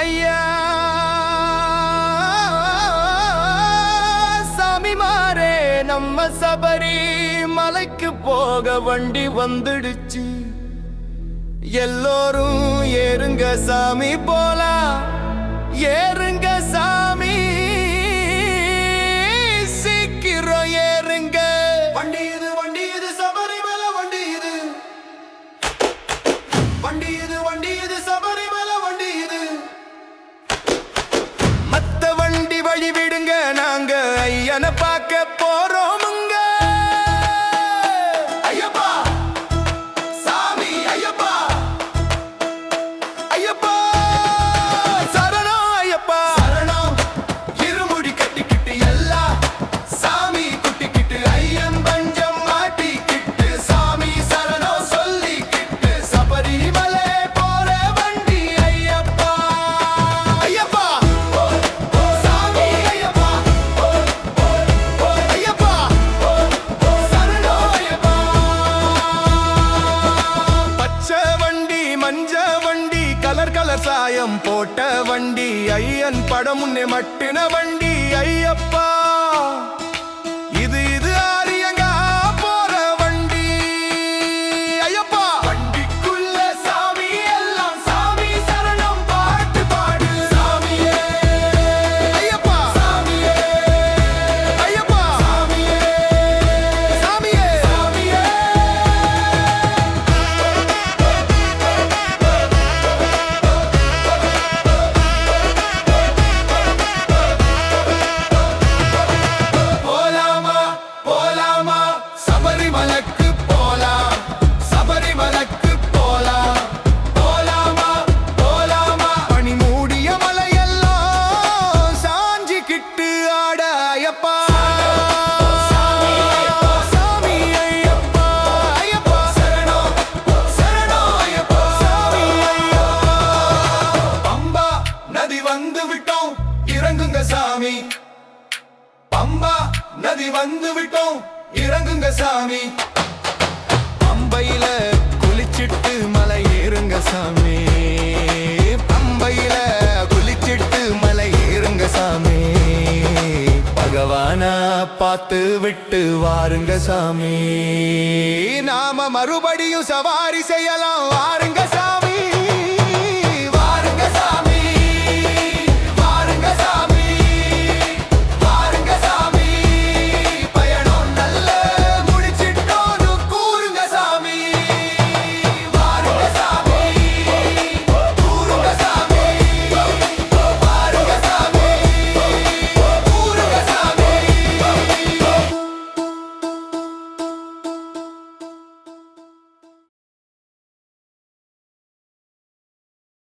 ஐயா சாமி மாறே நம்ம சபரி மலைக்கு போக வண்டி வந்துடுச்சு. எல்லோரும் ஏறுங்க சாமி போலாம், ஏறுங்க சாமி சீக்கிரம் ஏறுங்க. வண்டி இது சபரிமலை வண்டி இது, வண்டி இது சபரிமலை வண்டி இது. மத்த வண்டி வழி விடுங்க, நாங்க ஐயனை பார்க்க போறோமுங்க. ஐயப்பா சாமி ஐயப்பா, ஐயப்பா சரணம், ஐயப்பா சரணம். இருமுடி கட்டிக்கிட்டு எல்லா சாமி குட்டிக்கிட்டு, ஐயன் பஞ்சம் மாட்டிக்கிட்டு, சாமி சரணம் சொல்லிக்கிட்டு, சபரிமலை போற வண்டி ஐயப்பா. ஐயப்பா சாமி ஐயப்பா, ஐயப்பா சரணம் ஐயப்பா. பச்சை வண்டி மஞ்ச வண்டி கலர் கலர் சாயம் போட்ட வண்டி, ஐயன் படம் முன்னே மட்டின வண்டி ஐயப்பா. இது ஆரியங்கா போற வண்டி ஐயப்பா. வண்டிக்குள்ள சாமி எல்லாம் சாமி சரணம் பாட்டு பாடு. சாமியே ஐயப்பா சாமியே ஐயப்பா சாமியே சாமியே சாமியே. போலாமா போலாமா சபரிமலைக்கு போலாம், சபரிமலைக்கு போலாம். போலாமா போலாமா பனி மூடிய மலையெல்லாம் சாஞ்சிக்கிட்டு ஆட ஐயப்பா. சாமி ஐயப்பா, ஐயப்பா சரணம் சரணம் ஐயப்பா. சாமி ஐயப்பா. பம்பா நதி வந்து விட்டோம் இறங்குங்க சாமி, பம்பா நதி வந்து விட்டோம் இறங்குங்க சாமி. பம்பையில குளிச்சிட்டு மலை ஏறுங்க சாமி, பம்பையில குளிச்சிட்டு மலை ஏறுங்க சாமி. பகவான பார்த்து விட்டு வாருங்க சாமி, நாம மறுபடியும் சவாரி செய்யலாம் வாருங்க சாமி.